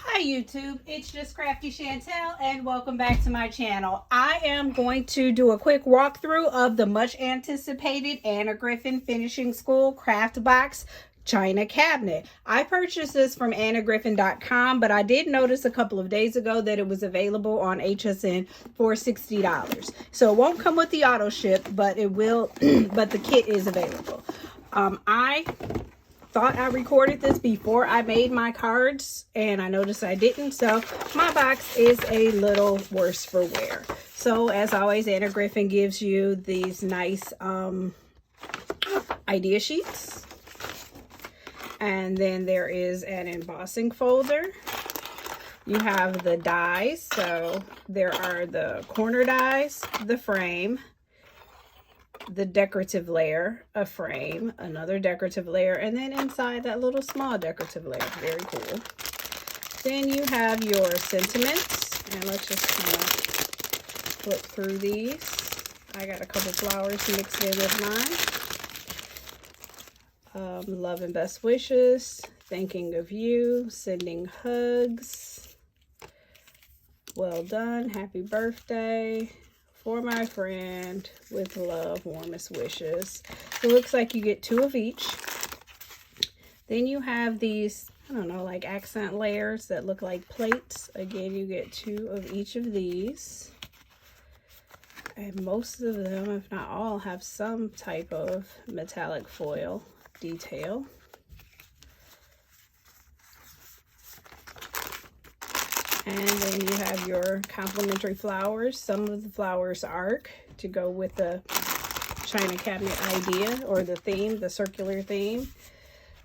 Hi YouTube, it's just Crafty Chantel and welcome back to my channel. I am going to do a quick walkthrough of the much anticipated Anna Griffin Finishing School Craft Box China Cabinet. I purchased this from annagriffin.com, but I did notice a couple of days ago that it was available on HSN for $60. So it won't come with the auto ship, but it will, but the kit is available. I thought I recorded this before I made my cards and I noticed I didn't, so my box is a little worse for wear. So as always, Anna Griffin gives you these nice idea sheets, and then there is an embossing folder. You have the dies, so there are the corner dies, the frame, the decorative layer, a frame, another decorative layer, and then inside that little small decorative layer. Very cool. Then you have your sentiments, and let's just kind of flip through these. I got a couple flowers mixed in with mine. Love and best wishes, thinking of you, sending hugs, well done, happy birthday, for my friend, with love, warmest wishes. It looks like you get 2 of each. Then you have these, I don't know, like accent layers that look like plates. Again, you get 2 of each of these. And most of them, if not all, have some type of metallic foil detail. And then you have your complimentary flowers. Some of the flowers arc to go with the China cabinet idea, or the theme, the circular theme.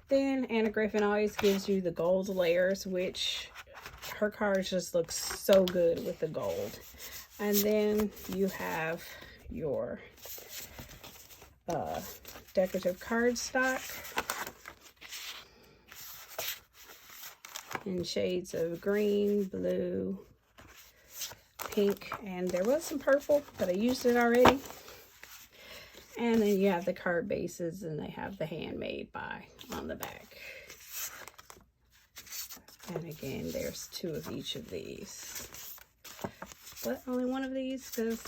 Then Anna Griffin always gives you the gold layers, which her cards just look so good with the gold. And then you have your decorative cardstock in shades of green, blue, pink, and there was some purple, but I used it already. And then you have the card bases, and they have the handmade by on the back. And again, there's 2 of each of these, but only 1 of these, because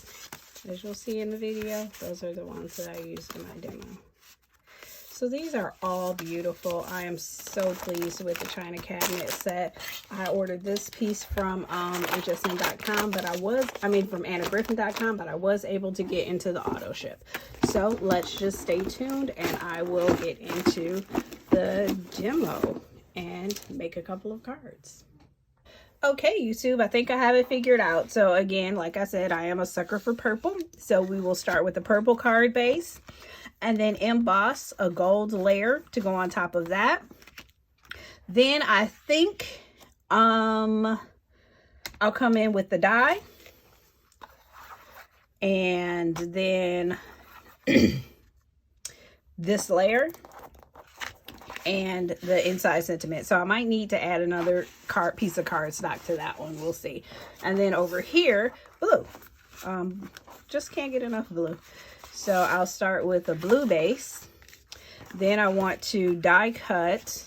as you'll see in the video, those are the ones that I used in my demo. So these are all beautiful. I am so pleased with the China cabinet set. I ordered this piece from hsn.com, but from annagriffin.com, but I was able to get into the auto ship. So let's just stay tuned, and I will get into the demo and make a couple of cards. Okay, YouTube, I think I have it figured out. So again, like I said, I am a sucker for purple. So we will start with the purple card base, and then emboss a gold layer to go on top of that. Then I think I'll come in with the die, and then this layer and the inside sentiment. So I might need to add another piece of cardstock to that one. We'll see. And then over here, blue. Just can't get enough blue. So I'll start with a blue base. Then I want to die cut,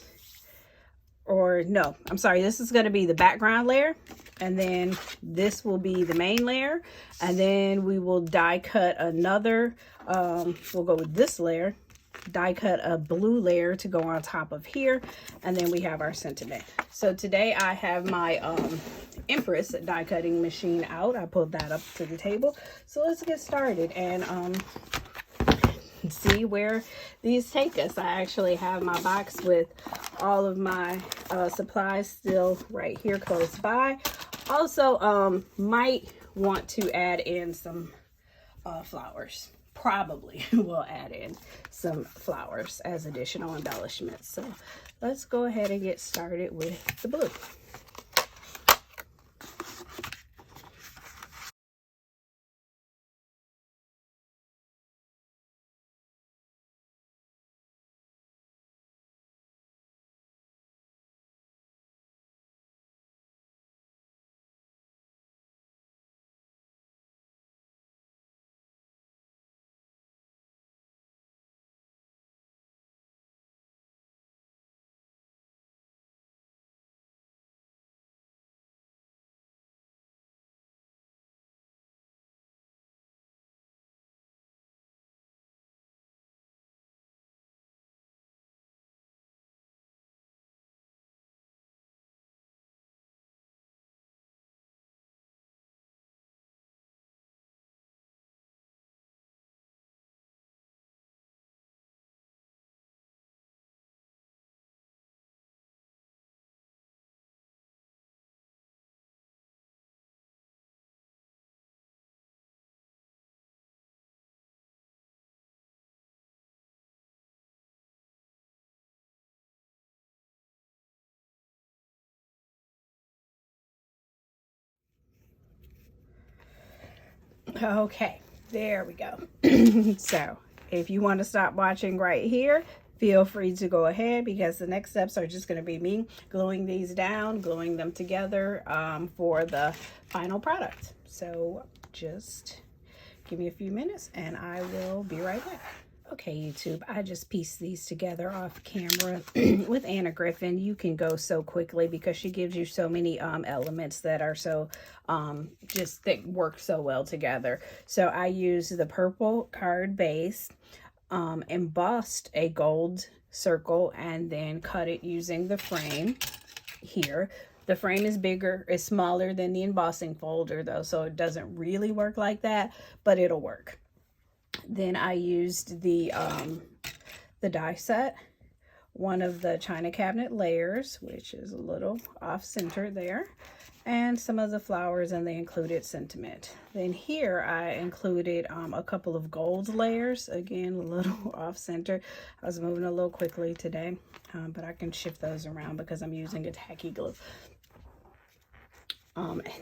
or no, I'm sorry, this is going to be the background layer, and then this will be the main layer, and then we will die cut another, we'll go with this layer, die cut a blue layer to go on top of here, and then we have our sentiment. So today I have my Empress die cutting machine out. I pulled that up to the table. So let's get started and see where these take us. I actually have my box with all of my supplies still right here close by. Also might want to add in some flowers. Probably will add in some flowers as additional embellishments. So let's go ahead and get started with the blue. Okay, there we go. So if you want to stop watching right here, feel free to go ahead, because the next steps are just going to be me gluing these down, gluing them together for the final product. So just give me a few minutes and I will be right back. Okay, YouTube, I just pieced these together off camera. With Anna Griffin, you can go so quickly because she gives you so many elements that are so just that work so well together. So I used the purple card base, embossed a gold circle, and then cut it using the frame here. The frame is bigger, it's smaller than the embossing folder though, so it doesn't really work like that, but it'll work. Then I used the die set, one of the china cabinet layers, which is a little off center there, and some of the flowers and the included sentiment. Then here I included a couple of gold layers, again a little off center. I was moving a little quickly today, but I can shift those around because I'm using a tacky glue.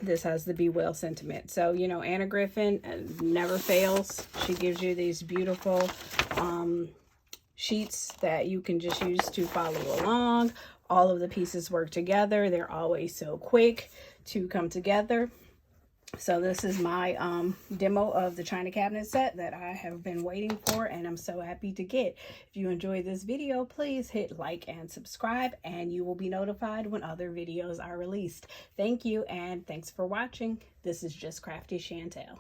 This has the Be Well sentiment. So, you know, Anna Griffin never fails. She gives you these beautiful sheets that you can just use to follow along. All of the pieces work together. They're always so quick to come together. So this is my demo of the china cabinet set that I have been waiting for, and I'm so happy to get. If you enjoyed this video, please hit like and subscribe, and you will be notified when other videos are released. Thank you, and thanks for watching. This is Just Crafty Chantel.